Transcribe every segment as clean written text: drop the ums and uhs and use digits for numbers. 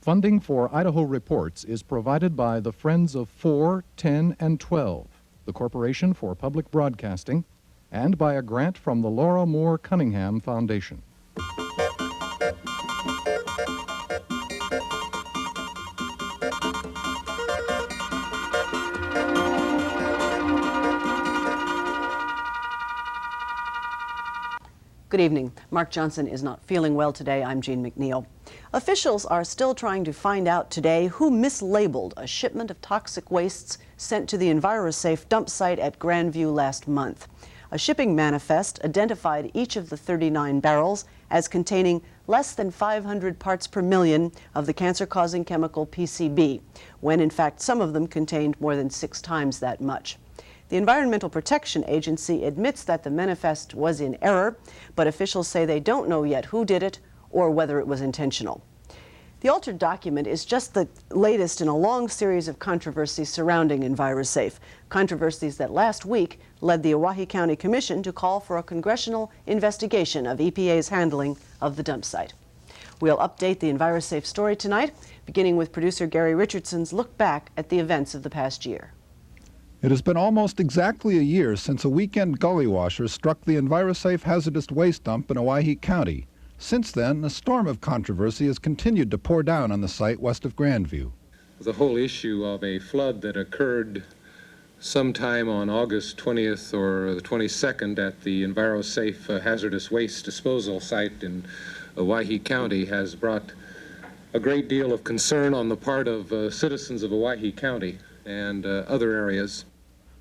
Funding for Idaho Reports is provided by the Friends of 4, 10, and 12, the Corporation for Public Broadcasting, and by a grant from the Laura Moore Cunningham Foundation. Good evening. Mark Johnson is not feeling well today. I'm Jean McNeil. Officials are still trying to find out today who mislabeled a shipment of toxic wastes sent to the Envirosafe dump site at Grandview last month. A shipping manifest identified each of the 39 barrels as containing less than 500 parts per million of the cancer-causing chemical PCB, when in fact some of them contained more than 6 times that much. The Environmental Protection Agency admits that the manifest was in error, but officials say they don't know yet who did it or whether it was intentional. The altered document is just the latest in a long series of controversies surrounding Envirosafe, controversies that last week led the Owyhee County Commission to call for a congressional investigation of EPA's handling of the dump site. We'll update the Envirosafe story tonight, beginning with producer Gary Richardson's look back at the events of the past year. It has been almost exactly a year since a weekend gully washer struck the Envirosafe hazardous waste dump in Owyhee County. Since then, a storm of controversy has continued to pour down on the site west of Grandview. The whole issue of a flood that occurred sometime on August 20th or the 22nd at the Envirosafe hazardous waste disposal site in Owyhee County has brought a great deal of concern on the part of citizens of Owyhee County and other areas.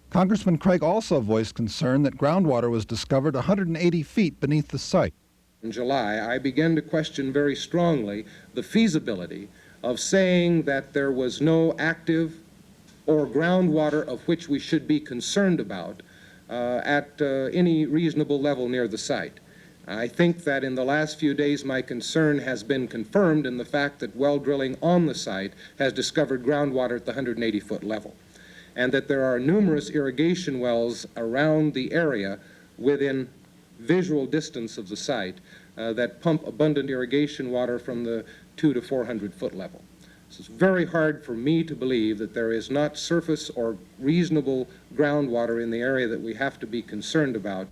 Congressman Craig also voiced concern that groundwater was discovered 180 feet beneath the site. In July, I began to question very strongly the feasibility of saying that there was no active or groundwater of which we should be concerned about at any reasonable level near the site. I think that in the last few days my concern has been confirmed in the fact that well drilling on the site has discovered groundwater at the 180-foot level, and that there are numerous irrigation wells around the area within visual distance of the site that pump abundant irrigation water from the 200 to 400-foot level. So it's very hard for me to believe that there is not surface or reasonable groundwater in the area that we have to be concerned about.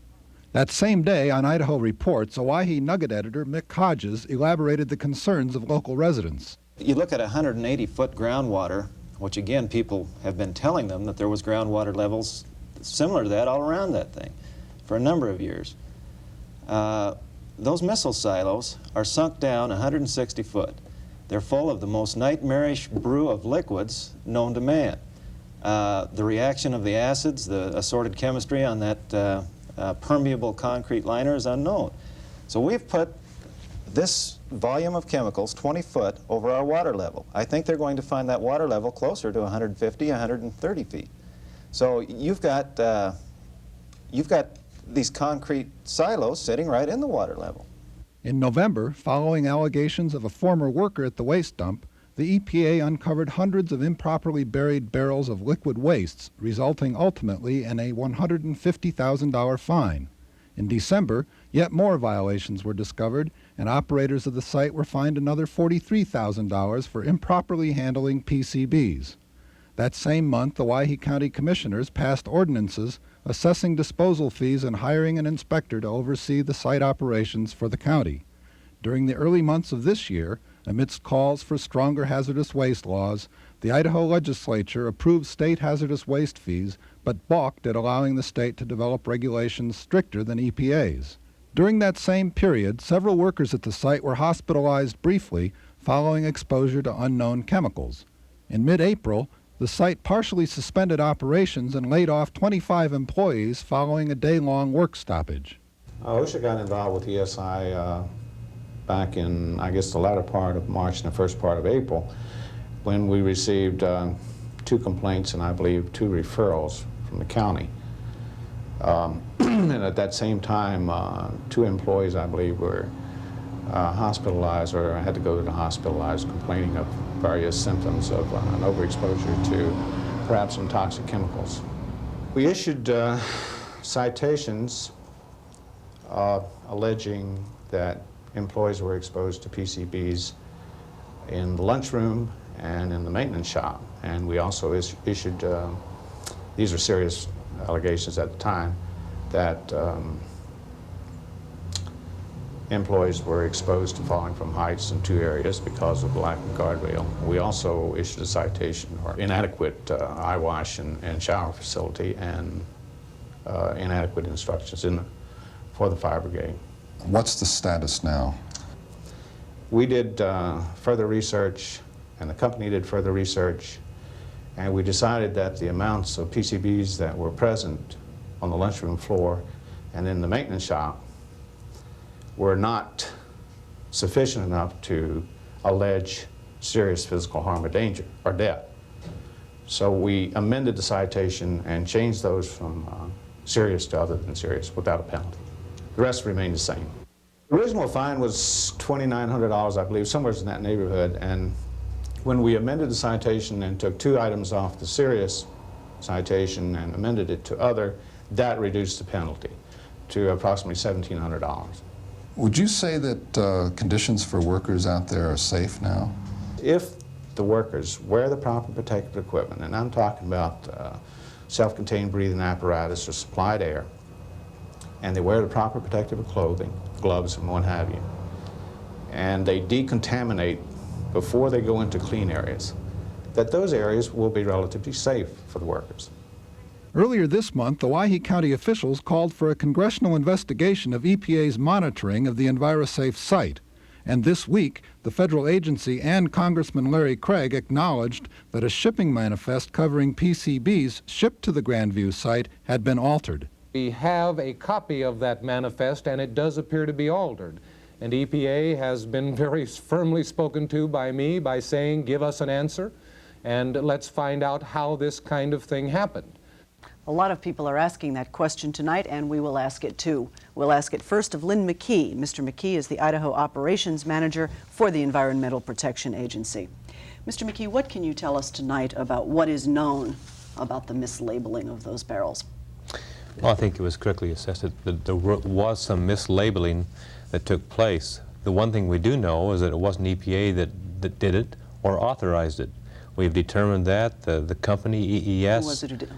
That same day, on Idaho Reports, Owyhee Nugget editor Mick Hodges elaborated the concerns of local residents. You look at 180-foot groundwater, which again, people have been telling them that there was groundwater levels similar to that all around that thing for a number of years. Those missile silos are sunk down 160 foot. They're full of the most nightmarish brew of liquids known to man. The reaction of the acids, the assorted chemistry on that permeable concrete liner is unknown. So we've put this volume of chemicals 20 foot over our water level. I think they're going to find that water level closer to 150, 130 feet. So you've got these concrete silos sitting right in the water level. In November, following allegations of a former worker at the waste dump, the EPA uncovered hundreds of improperly buried barrels of liquid wastes, resulting ultimately in a $150,000 fine. In December, yet more violations were discovered, and operators of the site were fined another $43,000 for improperly handling PCBs. That same month, the Owyhee County Commissioners passed ordinances assessing disposal fees and hiring an inspector to oversee the site operations for the county. During the early months of this year, amidst calls for stronger hazardous waste laws, the Idaho legislature approved state hazardous waste fees, but balked at allowing the state to develop regulations stricter than EPA's. During that same period, several workers at the site were hospitalized briefly following exposure to unknown chemicals. In mid-April, the site partially suspended operations and laid off 25 employees following a day-long work stoppage. OSHA got involved with ESI back in, I guess, the latter part of March and the first part of April, when we received 2 complaints and I believe 2 referrals from the county. And at that same time, 2 employees, I believe, were hospitalized or had to go to the hospitalized complaining of various symptoms of an overexposure to perhaps some toxic chemicals. We issued citations alleging that employees were exposed to PCBs in the lunchroom and in the maintenance shop. And we also issued, these are serious allegations at the time, that employees were exposed to falling from heights in 2 areas because of the lack of guardrail. We also issued a citation for inadequate eye wash and shower facility and inadequate instructions for the fire brigade. What's the status now? We did further research, and the company did further research, and we decided that the amounts of PCBs that were present on the lunchroom floor and in the maintenance shop were not sufficient enough to allege serious physical harm or danger or death. So we amended the citation and changed those from serious to other than serious without a penalty. The rest remained the same. The original fine was $2,900, I believe, somewhere in that neighborhood, and when we amended the citation and took 2 items off the serious citation and amended it to other, that reduced the penalty to approximately $1,700. Would you say that conditions for workers out there are safe now? If the workers wear the proper protective equipment, and I'm talking about self-contained breathing apparatus or supplied air, and they wear the proper protective clothing, gloves and what have you, and they decontaminate before they go into clean areas, that those areas will be relatively safe for the workers. Earlier this month, the Owyhee County officials called for a congressional investigation of EPA's monitoring of the Envirosafe site. And this week, the federal agency and Congressman Larry Craig acknowledged that a shipping manifest covering PCBs shipped to the Grandview site had been altered. We have a copy of that manifest, and it does appear to be altered. And EPA has been very firmly spoken to by me by saying, give us an answer, and let's find out how this kind of thing happened. A lot of people are asking that question tonight, and we will ask it too. We'll ask it first of Lynn McKee. Mr. McKee is the Idaho Operations Manager for the Environmental Protection Agency. Mr. McKee, what can you tell us tonight about what is known about the mislabeling of those barrels? Well, I think it was correctly assessed that there was some mislabeling that took place. The one thing we do know is that it wasn't EPA that did it or authorized it. We've determined that. The company, EES, Who was it who did?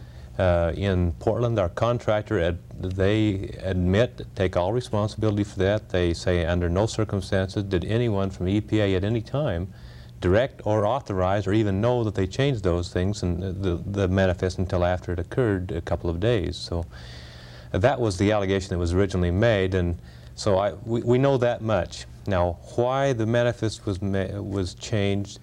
in Portland, our contractor, they admit, take all responsibility for that. They say under no circumstances did anyone from EPA at any time direct or authorize or even know that they changed those things and the manifest until after it occurred a couple of days. So that was the allegation that was originally made, and so we know that much. Now, why the manifest was changed,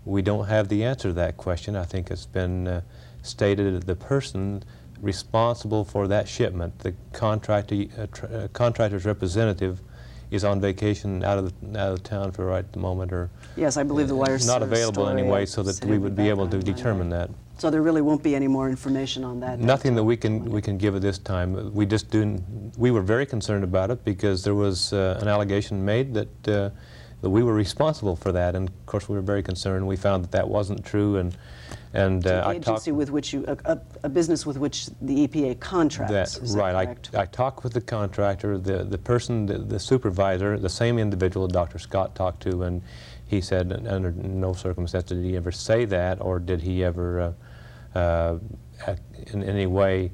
we don't have the answer to that question. I think it's been stated that the person responsible for that shipment, the contractor's representative, is on vacation out of town for right at the moment, or Yes, I believe the wires not available anyway, so that we would be able to determine that. So there really won't be any more information on that. Nothing that we can give at this time. We were very concerned about it because there was an allegation made that we were responsible for that, and of course we were very concerned. We found that wasn't true, and I agency with which you, a business with which the EPA contracts. Is that correct? I talked with the contractor, the person, the supervisor, the same individual Dr. Scott talked to, and he said under no circumstances did he ever say that, or did he ever in any way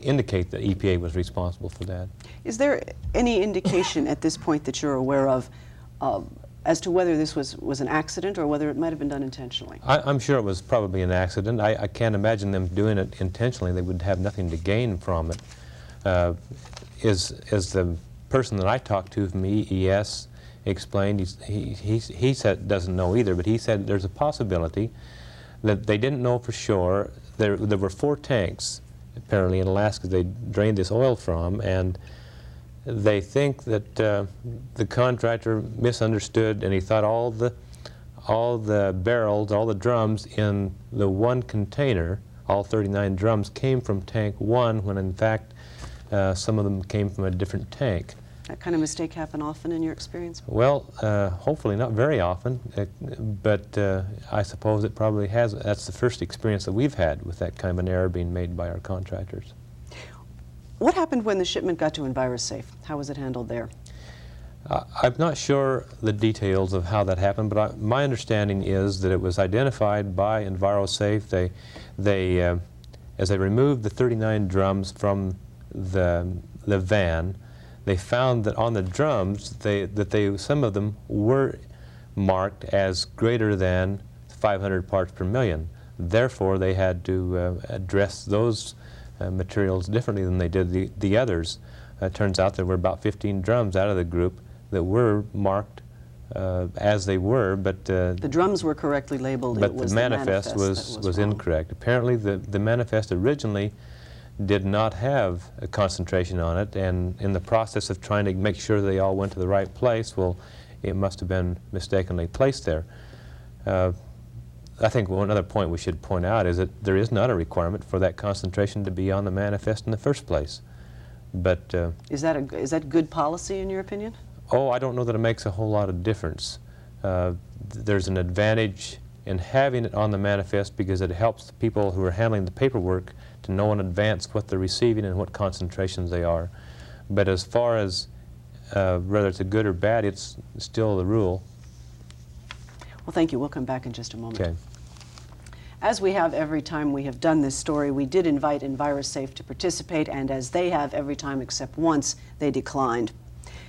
indicate that EPA was responsible for that. Is there any indication at this point that you're aware of as to whether this was an accident or whether it might have been done intentionally? I'm sure it was probably an accident. I can't imagine them doing it intentionally. They would have nothing to gain from it. As the person that I talked to from EES explained, he said doesn't know either, but he said there's a possibility that they didn't know for sure. There were 4 tanks apparently in Alaska they drained this oil from, and they think that the contractor misunderstood, and he thought all the barrels, all the drums in the one container, all 39 drums, came from tank 1, when in fact some of them came from a different tank. That kind of mistake happen often in your experience? Well, hopefully not very often, but I suppose it probably has. That's the first experience that we've had with that kind of an error being made by our contractors. What happened when the shipment got to Envirosafe? How was it handled there? I'm not sure the details of how that happened, but my understanding is that it was identified by Envirosafe. As they removed the 39 drums from the van, they found that on the drums, some of them were marked as greater than 500 parts per million. Therefore, they had to address those materials differently than they did the others. It turns out there were about 15 drums out of the group that were marked as they were, but the drums were correctly labeled. But it was the manifest was wrong. incorrect. Apparently, the manifest originally did not have a concentration on it, and in the process of trying to make sure they all went to the right place, well, it must have been mistakenly placed there. I think one other point we should point out is that there is not a requirement for that concentration to be on the manifest in the first place. But is that good policy in your opinion? Oh, I don't know that it makes a whole lot of difference. There's an advantage in having it on the manifest because it helps the people who are handling the paperwork to know in advance what they're receiving and what concentrations they are. But as far as whether it's a good or bad, it's still the rule. Well, thank you. We'll come back in just a moment. Okay. As we have every time we have done this story, we did invite Envirosafe to participate, and as they have every time except once, they declined.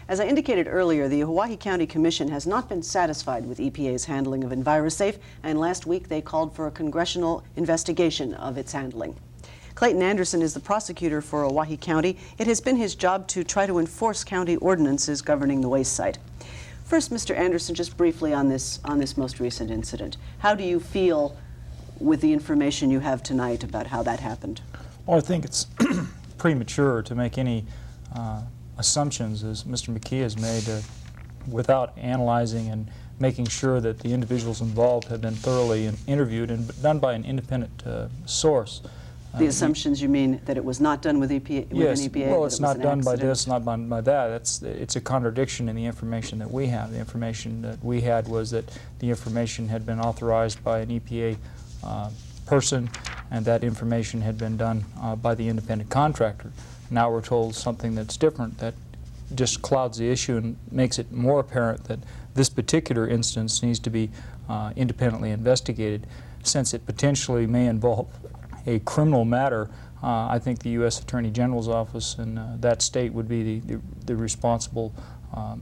As I indicated earlier, the Hawaii County Commission has not been satisfied with EPA's handling of Envirosafe, and last week they called for a congressional investigation of its handling. Clayton Anderson is the prosecutor for Oahe County. It has been his job to try to enforce county ordinances governing the waste site. First, Mr. Anderson, just briefly on this most recent incident. How do you feel with the information you have tonight about how that happened? Well, I think it's premature to make any assumptions, as Mr. McKee has made, without analyzing and making sure that the individuals involved have been thoroughly interviewed and done by an independent source. The assumptions, you mean that it was not done with EPA? Yes, with EPA, well, it's not done by accident? this, not by that. It's a contradiction in the information that we have. The information that we had was that the information had been authorized by an EPA person, and that information had been done by the independent contractor. Now we're told something that's different, that just clouds the issue and makes it more apparent that this particular instance needs to be independently investigated. Since it potentially may involve a criminal matter, I think the U.S. Attorney General's office in that state would be the responsible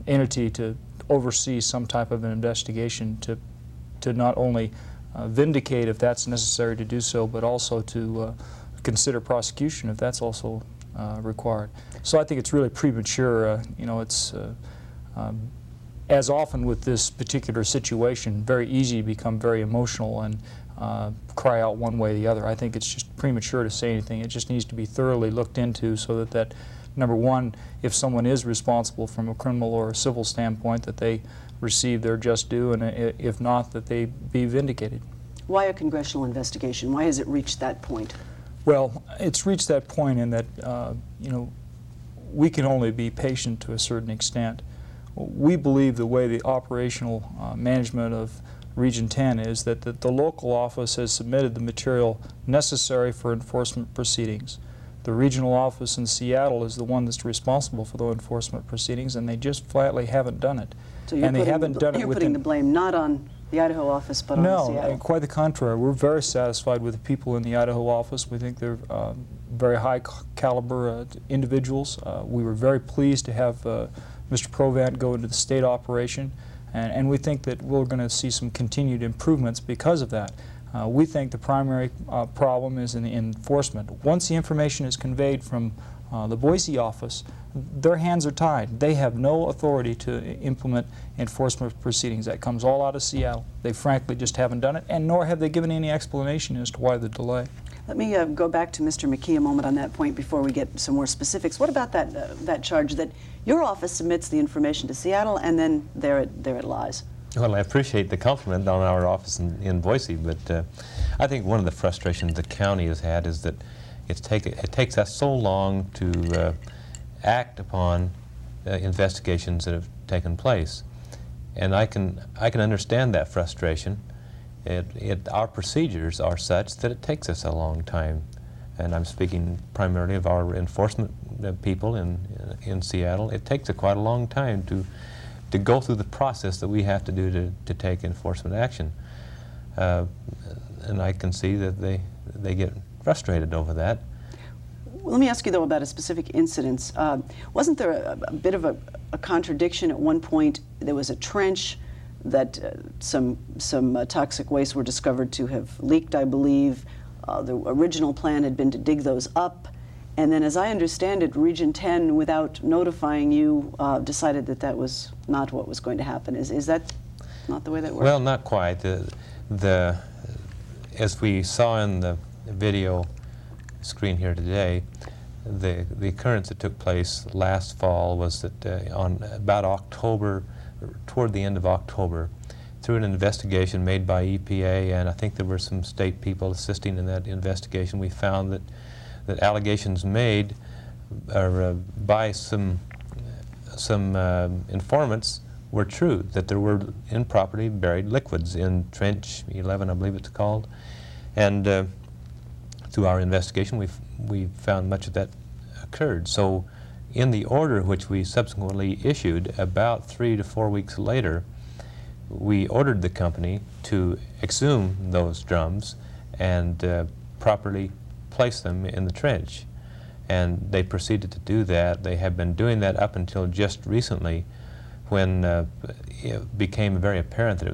entity to oversee some type of an investigation to not only vindicate if that's necessary to do so, but also to consider prosecution if that's also required. So I think it's really premature. You know, it's as often with this particular situation, very easy to become very emotional and cry out one way or the other. I think it's just premature to say anything. It just needs to be thoroughly looked into so that number one, if someone is responsible from a criminal or a civil standpoint, that they receive their just due, and if not, that they be vindicated. Why a congressional investigation? Why has it reached that point? Well, it's reached that point in that, you know, we can only be patient to a certain extent. We believe the way the operational management of Region 10 is that the local office has submitted the material necessary for enforcement proceedings. The regional office in Seattle is the one that's responsible for the enforcement proceedings, and they just flatly haven't done it. So you're putting the blame not on the Idaho office, but on Seattle? No, quite the contrary. We're very satisfied with the people in the Idaho office. We think they're very high caliber individuals. We were very pleased to have Mr. Provant go into the state operation, and we think that we're going to see some continued improvements because of that. We think the primary problem is in the enforcement. Once the information is conveyed from the Boise office, their hands are tied. They have no authority to implement enforcement proceedings. That comes all out of Seattle. They frankly just haven't done it, and nor have they given any explanation as to why the delay. Let me go back to Mr. McKee a moment on that point before we get some more specifics. What about that charge that your office submits the information to Seattle and then there it lies? Well, I appreciate the compliment on our office in Boise, but I think one of the frustrations the county has had is that it takes us so long to act upon investigations that have taken place. And I can understand that frustration. Our procedures are such that it takes us a long time. And I'm speaking primarily of our enforcement people in Seattle. It takes quite a long time to go through the process that we have to do to take enforcement action. And I can see that they get frustrated over that. Let me ask you, though, about a specific incident. Wasn't there a bit of a contradiction at one point? There was a trench that some toxic waste were discovered to have leaked, I believe. The original plan had been to dig those up. And then, as I understand it, Region 10, without notifying you, decided that that was not what was going to happen. Is that not the way that works? Well, not quite. As we saw in the video screen here today, the occurrence that took place last fall was that on about October, toward the end of October, through an investigation made by EPA, and I think there were some state people assisting in that investigation, we found that allegations made by some informants were true, that there were improperly buried liquids in Trench 11, I believe it's called. And through our investigation, we found much of that occurred. So in the order which we subsequently issued, about 3 to 4 weeks later, we ordered the company to exhume those drums and properly place them in the trench. And they proceeded to do that. They have been doing that up until just recently, when it became very apparent that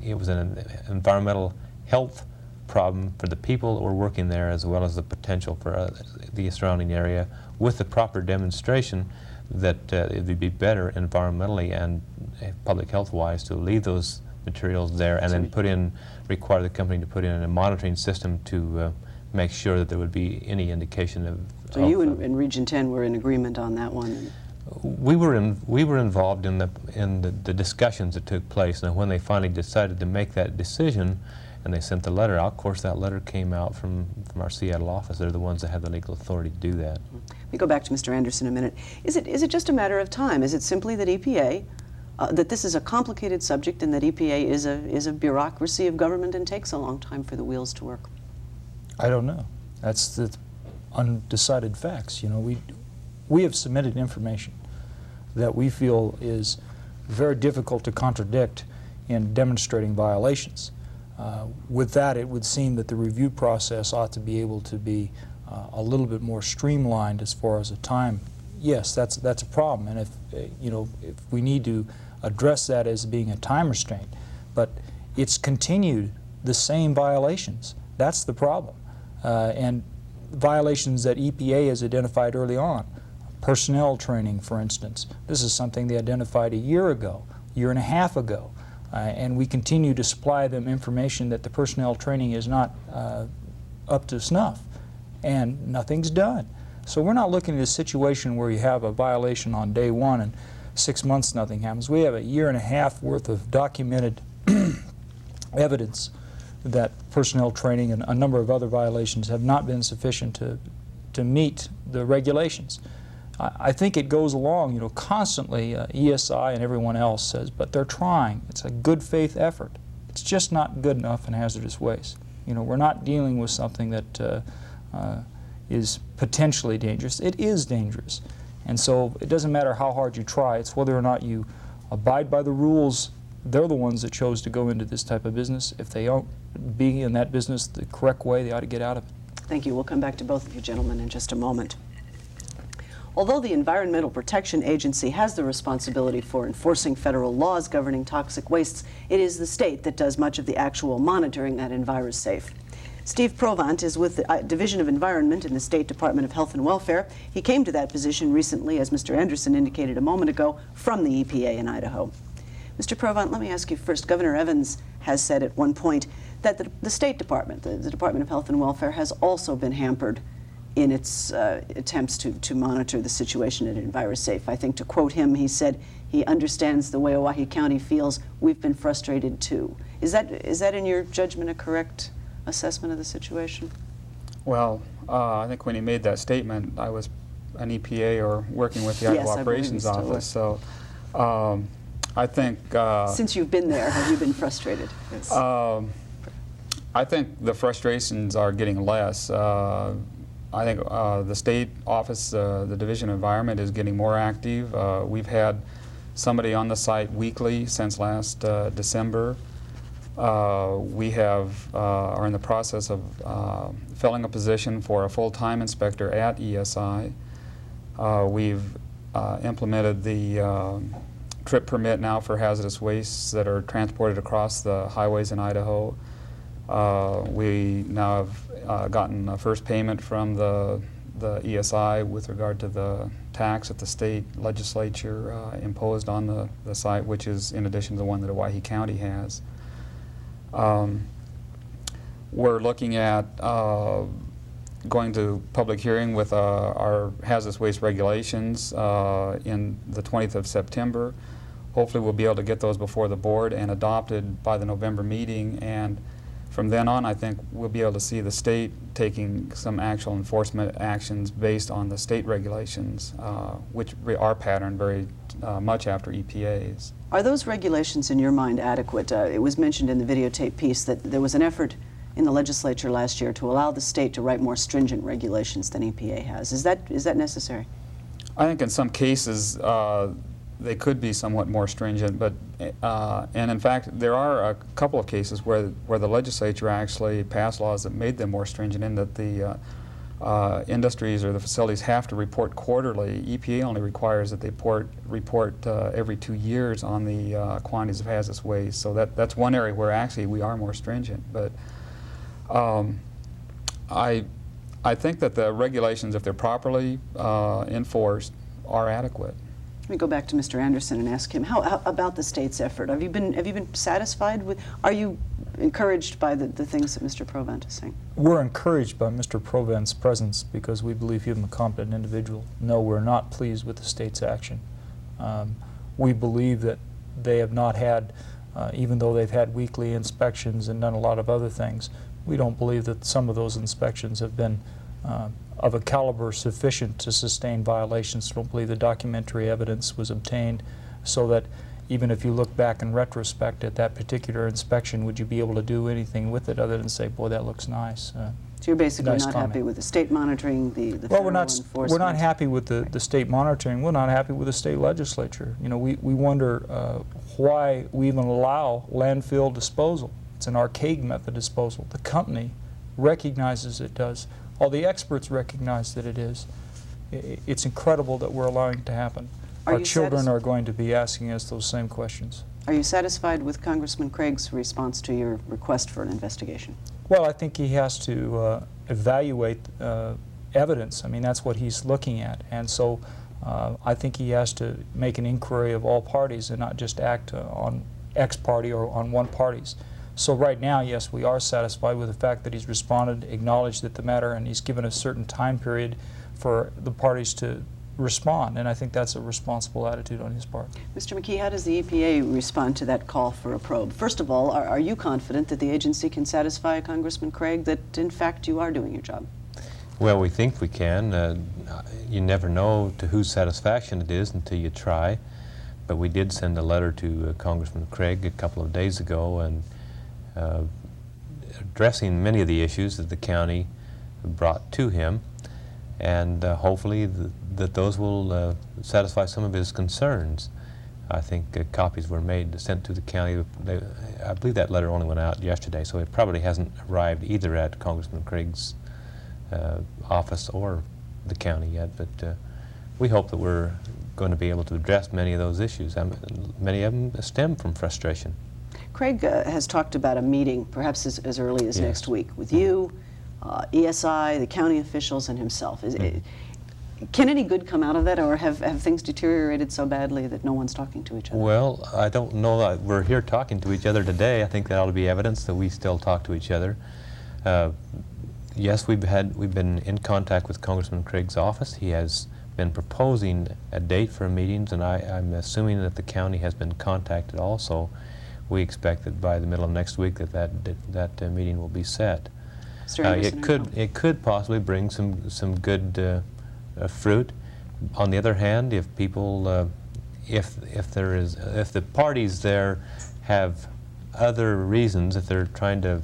it was an environmental health problem for the people that were working there, as well as the potential for the surrounding area, with the proper demonstration that it would be better environmentally and public health-wise to leave those materials there, and then require the company to put in a monitoring system to make sure that there would be any indication of. So you and Region 10 were in agreement on that one. We were involved in the discussions that took place, and when they finally decided to make that decision, and they sent the letter out. Of course, that letter came out from our Seattle office. They're the ones that have the legal authority to do that. Let me go back to Mr. Anderson a minute. Is it just a matter of time? Is it simply that EPA, that this is a complicated subject, and that EPA is a bureaucracy of government and takes a long time for the wheels to work? I don't know. That's the undecided facts. You know, we have submitted information that we feel is very difficult to contradict in demonstrating violations. With that, it would seem that the review process ought to be able to be a little bit more streamlined as far as the time. Yes, that's a problem, and if if we need to address that as being a time restraint, but it's continued the same violations. That's the problem, and violations that EPA has identified early on. Personnel training, for instance. This is something they identified a year ago, year and a half ago. And we continue to supply them information that the personnel training is not up to snuff, and nothing's done. So we're not looking at a situation where you have a violation on day one and 6 months nothing happens. We have a year and a half worth of documented evidence that personnel training and a number of other violations have not been sufficient to meet the regulations. I think it goes along, constantly, ESI and everyone else says, but they're trying. It's a good faith effort. It's just not good enough in hazardous waste. We're not dealing with something that is potentially dangerous. It is dangerous. And so it doesn't matter how hard you try, it's whether or not you abide by the rules. They're the ones that chose to go into this type of business. If they don't be in that business the correct way, they ought to get out of it. Thank you. We'll come back to both of you gentlemen in just a moment. Although the Environmental Protection Agency has the responsibility for enforcing federal laws governing toxic wastes, it is the state that does much of the actual monitoring at Envirosafe. Steve Provant is with the Division of Environment in the State Department of Health and Welfare. He came to that position recently, as Mr. Anderson indicated a moment ago, from the EPA in Idaho. Mr. Provant, let me ask you first. Governor Evans has said at one point that the State Department, the Department of Health and Welfare, has also been hampered in its attempts to monitor the situation at Envirosafe. I think, to quote him, he said he understands the way Owyhee County feels. We've been frustrated too. Is that in your judgment a correct assessment of the situation? Well, I think when he made that statement, I was an EPA or working with the Idaho Operations Office. So I think... Since you've been there, have you been frustrated? Yes. I think the frustrations are getting less. I think the state office, the Division of Environment, is getting more active. We've had somebody on the site weekly since last December. We are in the process of filling a position for a full-time inspector at ESI. We've implemented the trip permit now for hazardous wastes that are transported across the highways in Idaho. We now have gotten a first payment from the ESI with regard to the tax that the state legislature imposed on the site, which is in addition to the one that Owyhee County has. We're looking at going to public hearing with our hazardous waste regulations in the 20th of September. Hopefully we'll be able to get those before the board and adopted by the November meeting, and from then on I think we'll be able to see the state taking some actual enforcement actions based on the state regulations, which are patterned very much after EPA's. Are those regulations in your mind adequate? It was mentioned in the videotape piece that there was an effort in the legislature last year to allow the state to write more stringent regulations than EPA has. Is that necessary? I think in some cases they could be somewhat more stringent, but and in fact there are a couple of cases where the legislature actually passed laws that made them more stringent, in that the industries or the facilities have to report quarterly. EPA only requires that they report every 2 years on the quantities of hazardous waste. So that's one area where actually we are more stringent. But I think that the regulations, if they're properly enforced, are adequate. Let me go back to Mr. Anderson and ask him, how about the state's effort? Have you been satisfied with, are you encouraged by the things that Mr. Provent is saying? We're encouraged by Mr. Provent's presence because we believe him a competent individual. No, we're not pleased with the state's action. We believe that they have not had, even though they've had weekly inspections and done a lot of other things, we don't believe that some of those inspections have been of a caliber sufficient to sustain violations. I don't believe the documentary evidence was obtained so that even if you look back in retrospect at that particular inspection, would you be able to do anything with it other than say, boy, that looks nice. So you're basically nice not comment. happy with the state monitoring, the well, federal enforcement? we're not happy with the state monitoring. We're not happy with the state legislature. You know, we wonder why we even allow landfill disposal. It's an archaic method of disposal. The company recognizes it does. All the experts recognize that it is. It's incredible that we're allowing it to happen. Our children are going to be asking us those same questions. Are you satisfied with Congressman Craig's response to your request for an investigation? Well, I think he has to evaluate evidence. I mean, that's what he's looking at. And so I think he has to make an inquiry of all parties and not just act on X party or on one party's. So right now, yes, we are satisfied with the fact that he's responded, acknowledged that the matter, and he's given a certain time period for the parties to respond, and I think that's a responsible attitude on his part. Mr. McKee, how does the EPA respond to that call for a probe? First of all, are you confident that the agency can satisfy Congressman Craig that, in fact, you are doing your job? Well, we think we can. You never know to whose satisfaction it is until you try, but we did send a letter to Congressman Craig a couple of days ago and addressing many of the issues that the county brought to him, and hopefully that those will satisfy some of his concerns. I think copies were made, sent to the county. I believe that letter only went out yesterday, so it probably hasn't arrived either at Congressman Craig's office or the county yet, but we hope that we're going to be able to address many of those issues. Many of them stem from frustration. Craig has talked about a meeting, perhaps as early as next week, with you, ESI, the county officials, and himself. Can any good come out of that, or have things deteriorated so badly that no one's talking to each other? Well, I don't know that we're here talking to each other today. I think that ought to be evidence that we still talk to each other. Yes, we've been in contact with Congressman Craig's office. He has been proposing a date for meetings, and I'm assuming that the county has been contacted also. We expect that by the middle of next week that meeting will be set. It could possibly bring some good fruit. On the other hand, if people, if the parties there have other reasons, if they're trying to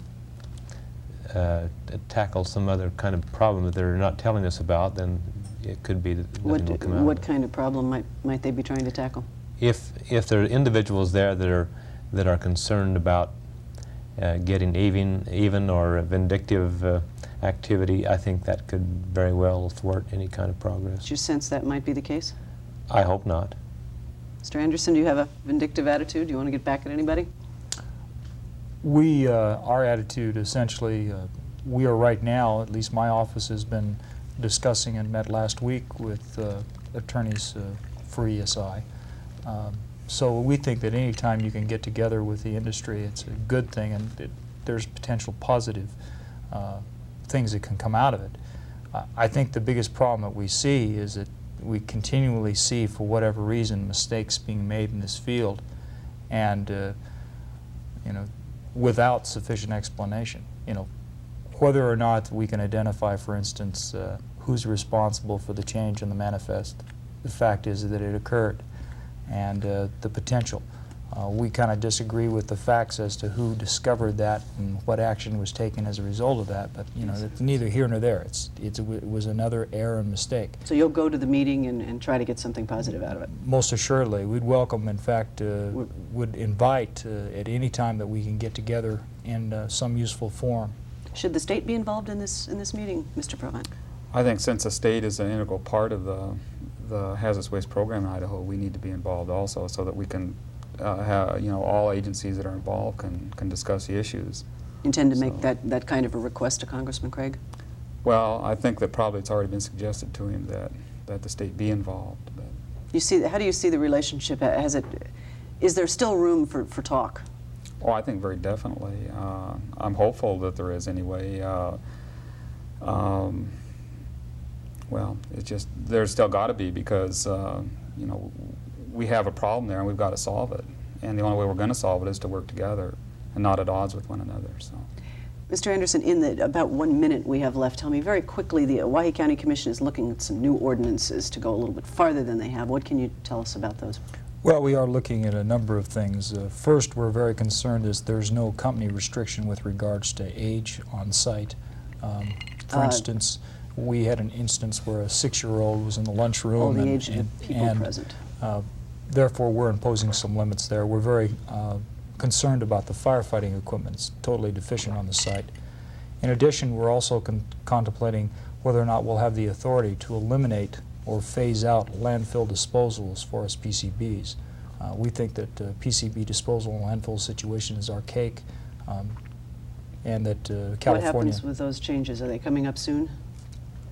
tackle some other kind of problem that they're not telling us about, then it could be that nothing will come out. What kind of problem might they be trying to tackle? if there are individuals there that are concerned about getting even or vindictive activity, I think that could very well thwart any kind of progress. Do you sense that might be the case? I hope not. Mr. Anderson, do you have a vindictive attitude? Do you want to get back at anybody? We, our attitude essentially, we are right now, at least my office has been discussing and met last week with attorneys for ESI. So we think that any time you can get together with the industry, it's a good thing, and there's potential positive things that can come out of it. I think the biggest problem that we see is that we continually see, for whatever reason, mistakes being made in this field, and you know, without sufficient explanation. You know, whether or not we can identify, for instance, who's responsible for the change in the manifest. The fact is that it occurred, and the potential. We kind of disagree with the facts as to who discovered that and what action was taken as a result of that, but you know, it's neither here nor there. It was another error and mistake. So you'll go to the meeting and try to get something positive out of it? Most assuredly. We'd welcome, in fact, would invite at any time that we can get together in some useful forum. Should the state be involved in this meeting, Mr. Provine? I think since the state is an integral part of the hazardous waste program in Idaho, we need to be involved also, so that we can have, you know, all agencies that are involved can discuss the issues. Intend to make that kind of a request to Congressman Craig? Well, I think that probably it's already been suggested to him that the state be involved. But You see, how do you see the relationship? Is there still room for talk? oh, I think very definitely. I'm hopeful that there is anyway. Well, it's just, there's still got to be, because you know, we have a problem there and we've got to solve it. And the only way we're going to solve it is to work together and not at odds with one another. So, Mr. Anderson, in the about 1 minute we have left, tell me very quickly, the Owyhee County Commission is looking at some new ordinances to go a little bit farther than they have. What can you tell us about those? Well, we are looking at a number of things. First, we're very concerned is there's no company restriction with regards to age on site. For instance, we had an instance where a 6-year-old was in the lunchroom. Oh, the age of the people present. Therefore, we're imposing some limits there. We're very concerned about the firefighting equipment. It's totally deficient on the site. In addition, we're also contemplating whether or not we'll have the authority to eliminate or phase out landfill disposal as far as PCBs. We think that PCB disposal in landfill situation is archaic, and that California... What happens with those changes? Are they coming up soon?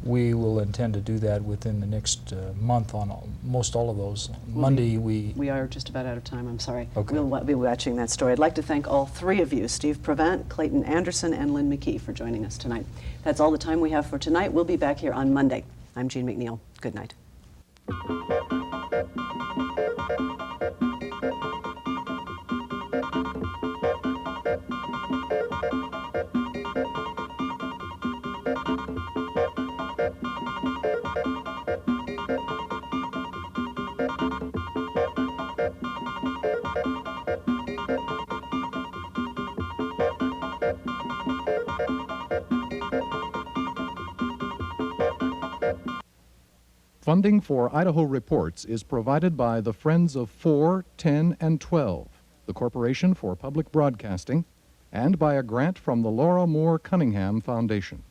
We will intend to do that within the next month on most all of those. Monday we are just about out of time, I'm sorry. Okay. We'll be watching that story. I'd like to thank all three of you, Steve Provine, Clayton Anderson, and Lynn McKee, for joining us tonight. That's all the time we have for tonight. We'll be back here on Monday. I'm Jean McNeil. Good night. Funding for Idaho Reports is provided by the Friends of 4, 10, and 12, the Corporation for Public Broadcasting, and by a grant from the Laura Moore Cunningham Foundation.